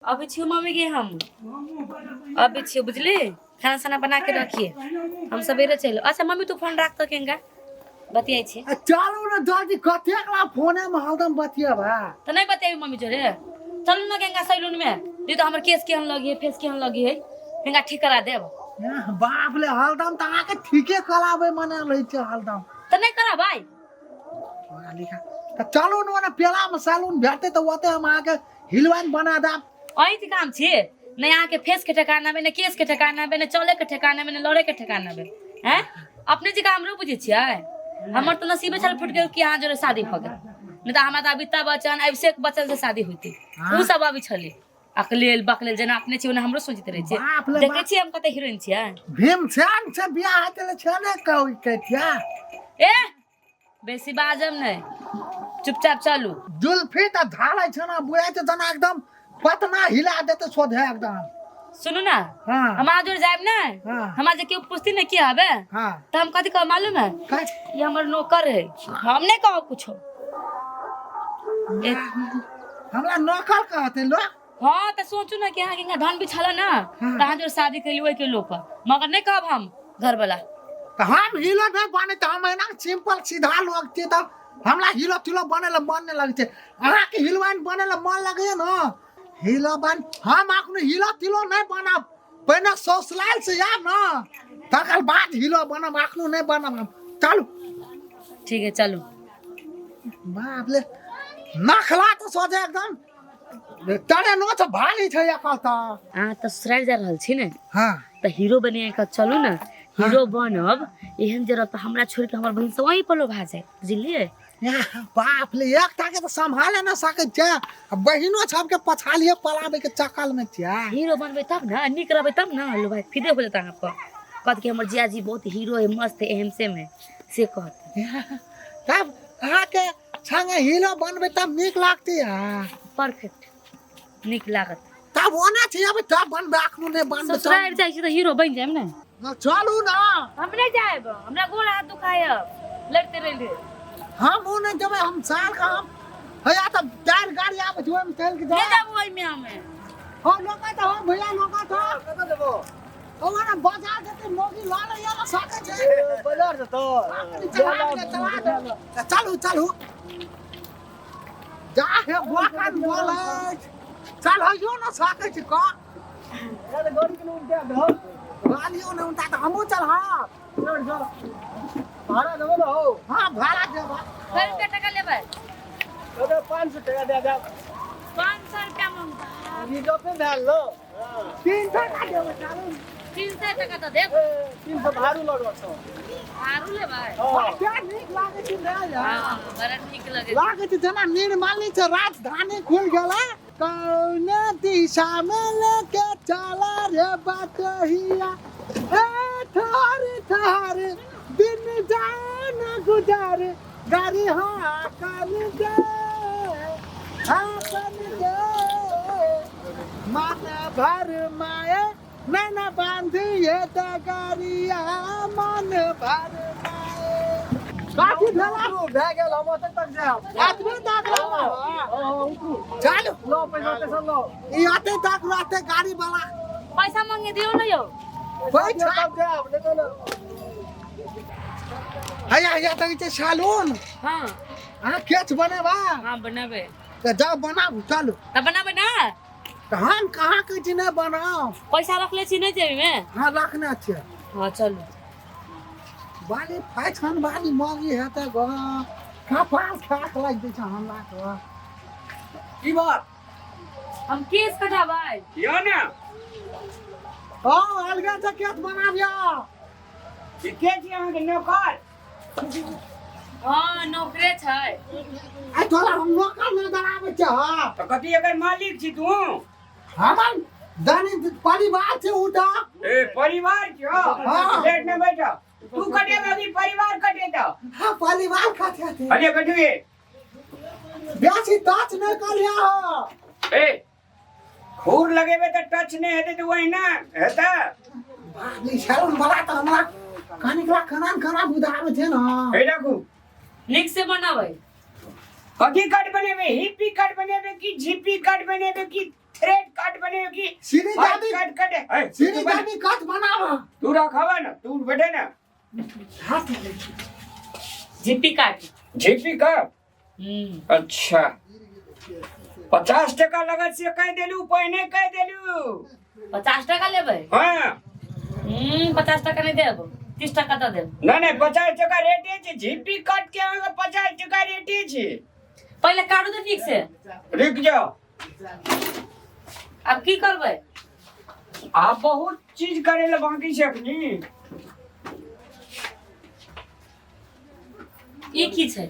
अभी छियो मम्मी के हम अभी छियो बुझली खाना साना बना के रखिए हम सवेरे चलो। अच्छा मम्मी तू फोन रख तो केंगा बतियाई छे चलो ना जल्दी कतेकला फोने में हरदम बतियाबा तो नहीं बतियाई मम्मी जोरे चल ना केंगा सैलून में दी तो हमर केस केहन लगी है फेस केहन लगी है केंगा ठीक करा देब। बाप ले हरदम त आके ठीके कराबे मने लई छ हरदम तो नहीं करा भाई लिखा त चलो ना पेला में सैलून भेटते तो ओते हम आके हिलवान बना दाब आई थी काम छे नहीं आके फेस के ठिकाना में न केस के ठिकाना में न चले के ठिकाना में न लड़े के ठिकाना में हैं अपने जी काम रो बुझे छियै हमर तो नसीबे छल फुट गेल कि यहाँ जोरे शादी भ गेल नहीं तो हमरा अमिताभ बच्चन अभिषेक बच्चन से शादी होती उ सब अभी छले अकलेल बकलेल जना अपने छी ओने हमरो सोचित रहे छी देखे छी हम कते हीरोइन छियै भीमसेन से बियाह हेतले छने कहै कथिया ए बेसी बाजम नहीं चुपचाप चलू जुल्फी त धालै छ ना बुआ त जना एकदम पतना हिला देते सोधे एकदम सुनू ना हां हम आज जोर जाब ना हां हम आज के पूछती नहीं की हबे हां तो हम कथि कह मालूम है ये हमर नौकर है हम नहीं कहो कुछो हमरा नौकर कहते लो हाँ तो सोचू ना कि यहाँ के धन बिछला ना तो यहाँ जो शादी के लिए के लोग मगर नहीं कहब हम घर वाला तो हम हीरो नहीं बने तो हम ना सिंपल सीधा लोग थे तो हमरा हीरो तिलो बनेला मन नहीं लगते अहाँ के हिलवान बनेला मन लगे ना हीरो बन हम आखने हीरो तिलो नहीं बनब पहले सोशलाइल से यार ना तकर बाद हीरो बनब आखनो नहीं बनब चलो ठीक है चलो बाप ले नखला तो सोचे एकदम तने नो तो भाली छ या कहता हां तो ससुराल जा रहल छी ने हां तो हीरो बने का चलू ना हीरो बनब एहन जरा तो हमरा छोड़ के हमर बहन से वही पलो भा जाए बुझलिए बाप ले एक ताके तो संभाले ना सके छ बहिनो सब के पछालिए पलाबे के चक्कर में छ हीरो बनबे तब ना निक रहबे तब ना लो भाई फिदे हो जाता आपको कहत कि हमर जियाजी बहुत हीरो है मस्त है एहम से में से कहत तब आके संगे हीरो बनबे तब निक लागती है परफेक्ट निक लागत तब ओना छ अब तब बनबे आखनो ने बनबे ससुराल जाई छी तो हीरो बन जाएम ना चलू ना हम नहीं जाएब हमरा गोड़ हाथ दुखायब लड़ते रहिए हम वो नहीं जब हम साल का हम भैया तो चार गाड़ी आवे जो हम चल के ले जाब ओई में हमें हो लोका तो हो भैया लोका तो कत देबो ओ ना बाजार देते मोगी ला ले या साके छे बाजार से तो चलो चलो जा हे वाकन बोले चल हो यो ना साके छ का अरे गाड़ी के उल्टा दो गाड़ियों ने उल्टा तो हमहु चल हां चल चल भाड़ा देबो ना हो हां भाड़ा देबो कल टका लेबै तो 500 टका दे दे 500 रुपया मांगता ये जो पे डाल लो 300 टका देबो चालू 300 टका तो दे 300 भाड़ू लगो तो आरू ले भाई क्या निक लागे छी रे यार हां बड़ा निक लगे लागे छी जना निर्मली छ राजधानी खुल गेला कौन दिशा में लेके चला रे बाटहिया ए थार थार दिन जाए न गुजारे गाड़ी हाकन दे मन भर माए नैना बांधिए डगरिया मन भर माए काठी भेला भे गेल हम ओते तक जाब आदमी तक चल लो पैसा पैसा लो ई आते तक रहते गाड़ी वाला पैसा मांगे दियो ना यो पैसा तब जाब देखो ना हैया तक ते सैलून हां हां केच बनेबा हां बनाबे तो जा बनाबू चलो तब बनाबे ना तो हम कहाँ के छी नहीं बनाओ पैसा रख ले छी नहीं जेबी में हाँ रखना छै हां चलो बाली फैशन बाली मांगी है तो गो कपास खाक लग दे छ हमरा को की बात हम केस कटाबै यो ना ओ अलगा से केस बनाबिया के छी अहाँ के नौकर हां नौकरे छै आ तोरा हम नौकर न दराबे छ तो कथी एकर मालिक छी तू हमन दानी परिवार से उठा ए परिवार क्यों हाँ। लेट में बैठो तू कटे अभी परिवार कटे तो हाँ परिवार खाते थे अरे बैठो ये ब्यासी टच नहीं करिया हो ए खूर लगेबे तो टच नहीं हेते तो वही ना हेता बाली सैलून वाला तो हमरा कनिकला खाना बुधावे थे ना ए देखू निक से बनाबै कथी कट बनेबे हिप्पी कट बनेबे की झिप्पी कट बनेबे की थ्रेड कट बनेगी सीधी दाबी कट कट है सीधी दाबी कट बनावा तू रखावा ना तू बैठे ना झिप्पी काट झीपी का अच्छा 50 टका लगत से कह देलू पहिने कह देलू 50 टका लेबै हाँ 50 टका नहीं देब 30 टका दे देब नहीं 50 टका रेटे छे झीपी कट के 50 टका रेटे छे पहले काटू तो ठीक से रुक जाओ अब की करबै आप बहुत चीज करे ले बाकी छै अखनी ई की छै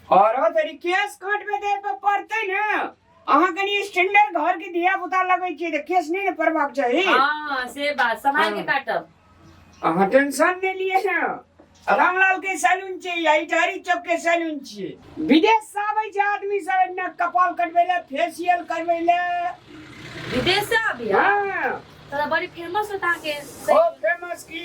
और तेरी केस काट में दे पड़ते ना अहाँ कनी स्टैंडर्ड घर के दिया पुता लगै छी त केस नहीं न परबाक चाहिए हां से बात संभाल के काटब अहाँ टेंशन नहीं लिए ना रामलाल के सैलून छे या इटारी चौक के सैलून छे विदेश से आबै छै आदमी सब न कपाल कटबै ले फेशियल करबै ले विदेश से आबी हां तोरा बड़ी फेमस होता के ओ फेमस की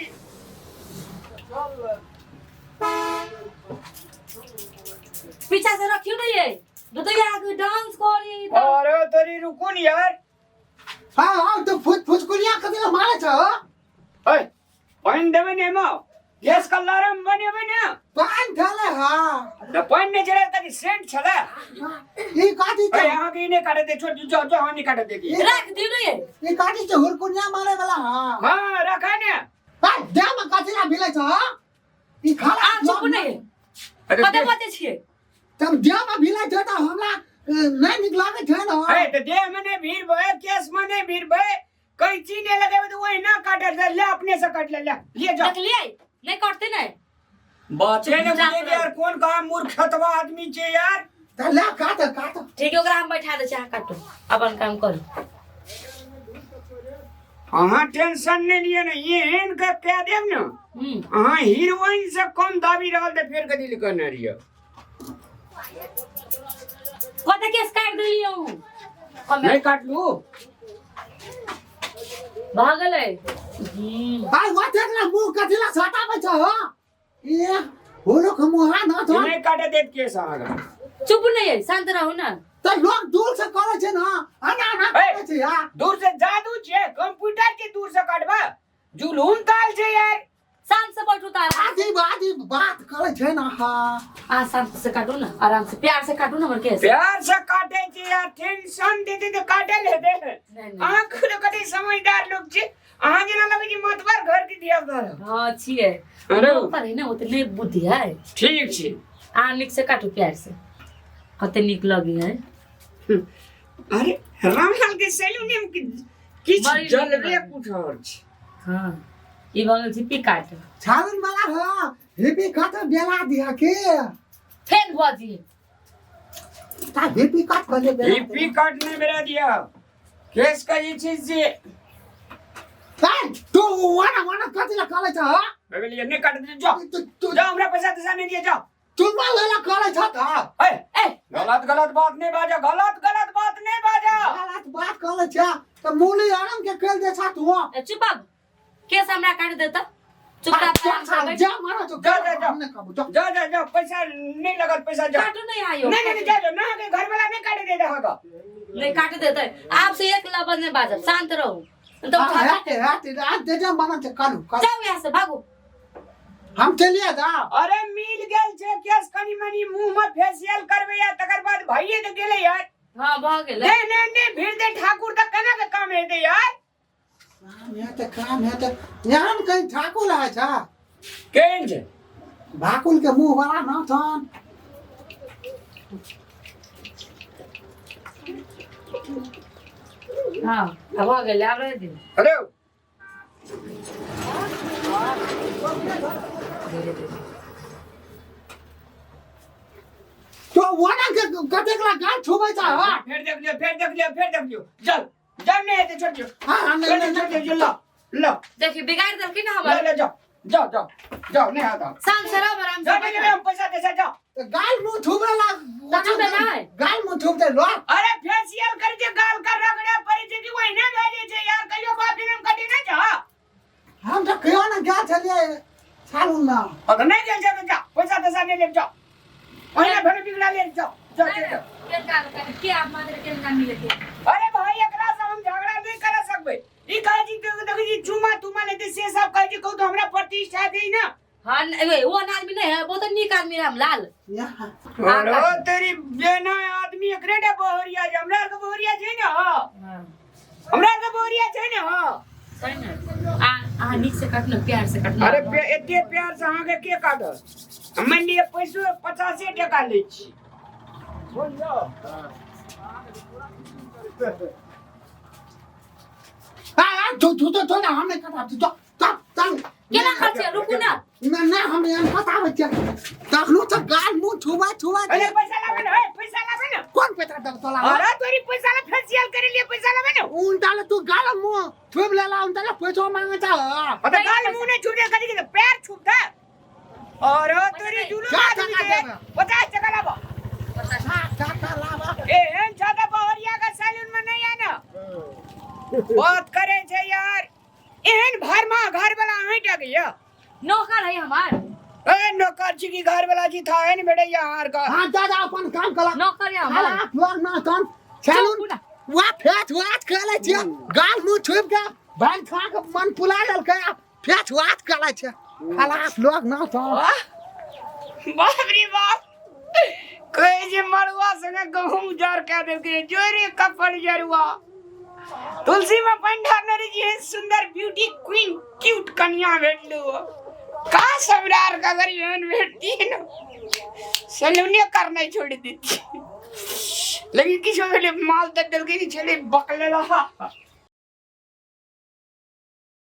पीछा से रखियो नहीं है तो आगे डांस करी अरे तेरी रुको न यार हां हां तो फुचकुलिया कदिला मारे छ ओए पानी देवे ने म गैस का लारम बनेबे ना पान थाले हां त पानी ने जरा तनी सेंट छला ई काटी ए यहां के ने काटे दे छोड़ जो जो हां नहीं काटे देगी रख दियो नहीं है ई काटी छ हुरकुनिया मारे वाला हां हां रखा ने हां देम कथिला भिले छ ई खाला आ चुप नहीं अरे कते बजे छिए तब देम भिले छ त हमरा नहीं निक लागे छ न ए त दे मने भीड़ भए केस मने भीड़ भए कैंची ने लगावे तो वही ना काटे ले अपने से काट ले ले जा देख लिए नहीं काटते नहीं बाचे ने मुझे यार कौन कहा मूर्खतवा आदमी छे यार त ले काट ठीक है ओकरा हम बैठा दे चाह काटो अपन काम करो अहाँ टेंशन नहीं लिए ना ये हेन का कह देब ना अहाँ हीरोइन से कम दाबी रहल त फेर कथि लिखन रहियो कते केस काट दिलियो नहीं काट लू भागले भाई वाटेला मुंह कथिला छटाबे छ हो ए होलो खमुहा न छ नहीं काटे देत केस आगा चुप नहीं है शांत रहो ना त लोग दूर से करे छ न आना ना करे छ यार दूर से जादू छे कंप्यूटर के दूर से काटबा जुलूम ताल छे यार शांत से बैठो तारा आदि बात करे छ न हां शांत से काटो ना आराम से प्यार से काटो ना हमर केस प्यार से काटे छे यार टेंशन देते तो काटे ले दे अहाँ खुद कते समझदार लोग छे अहाँ जना लगे कि मतबर घर के दिया दर हां छिए अरे पर है ना उतने बुद्धि है ठीक छे आ निक से काटो प्यार से कते निक लगी है अरे रामलाल के सैलून में किछ बड़ी जलवे नीक कुछ और छे हां ई भगल छिपी काट छालन वाला हो हेपी काट बेला दिया के फेन बाजी ता हेपी काट करे बेला ईपी कार्ड ने मेरा दिया केस का ये चीज से हां तो वाना कथिला करे छ मैं लिए ने काट दे जाओ तू जाओ हमरा पैसा दे नहीं दिया जाओ तू वाला करे छ त ए गलत बात नहीं बाजा गलत बात नहीं बाजा गलत बात करे छ त मूली आराम के कल दे छ तू चुप अब केस हमरा काट देता चुपचाप जा मारो तो जा पैसा नहीं लगत पैसा जा काटो नहीं आयो नहीं जा ना के घर वाला नहीं काट दे रहा नहीं काट देता है आपसे एक लफ्ज नहीं बाजब शांत रहो तो आज दे जा मानो छ कालू जाओ यहाँ से भागो हम चलिए जा अरे मिल गेल छे केस कनी मनी मुंह में फेशियल करबे या तकर बाद भाईए तो गेले यार हां भाग गेले नहीं भीड़ दे ठाकुर तक केना के काम हेते यार काम है त यहाँ कहीं ठाकुर है छ केन छे भाकुल के मुंह वाला न छन हां अब भाग गेले अब रह दे अरे तो वाना के कतेकला गाल छुबै छ हो फिर देख लियो चल जब नहीं हेते छोड़ दियो हां नहीं लो देखिए बिगाड़ दल की ना ले हमारे ले जाओ नहीं आता शांत से रहो आराम जा से नहीं हम पैसा दे जाओ तो गाल मुंह छुबे ला छुबे ना है। गाल मुंह छुब दे लो अरे फेशियल कर के गाल कर रगड़े पड़ी थी कि वही ना भेजे छे यार कहियो बाप दिन हम कटी ना जा हम तो कहियो ना गया चलिए सालू ना और नहीं गेल जा पैसा दे ले जाओ वही ना फिर बिगड़ा ले जाओ केन का के आप मादर केन का मिले थे अरे भाई एकरा पैसा दे ना हाँ वो आदमी नहीं है, बहुत नीक आदमी है रामलाल। अरे तेरी बेना आदमी एकरेटा बहरिया जे हमरा के बहरिया छै ने हमरा के बहरिया छै ने सही ने आ नीक से काटना, प्यार से काटना। अरे एते प्यार से अहाँ के काटत हम लिए पैसो 50 टका ले छी बोल जाओ। तो ना हमने कटा चल केना खर्चे रुकू ना ना हम यहाँ बतावे छ तखनो त गाल मुंह छुवा अरे पैसा लाबे ना पैसा लाबे ना कौन पैसा दे तोला अरे तोरी पैसा ला फेशियल करे लिए पैसा लाबे ना उनटाले तू गाल मुंह छुब लेला उनटाले पैसा मांगे छ अरे गाल मुंह ने छुटे कदी के पैर छुपता और तोरी जुलूम आदमी के 50 टका लाबो 50 टका लाबो ए एन ज्यादा बहरिया का सैलून में नहीं आना बात करे छे यार एहन भर में घर वाला हट गया नौकर है हमार। ए नौकर छी की घर वाला जी था एन बेटे यार का हां दादा अपन काम कला नौकर है हमार। आप लोग ना काम सैलून वा फेच वात करे छ गाल मुंह छुब के बैंक खा के मन पुला लेल के फेच वात करे छ खलास लोग ना तो बाप रे बाप कोई जे मरुआ संगे गहूम जार के दे के जोरे कपड़ जरुआ तुलसी में पंडार जी सुंदर ब्यूटी क्वीन क्यूट कन्या भेटलू का सबरार का अगर एहन भेटती है ना सैलूने करना छोड़ देती लेकिन किसी माल दे दिल के नहीं चले बकले रहा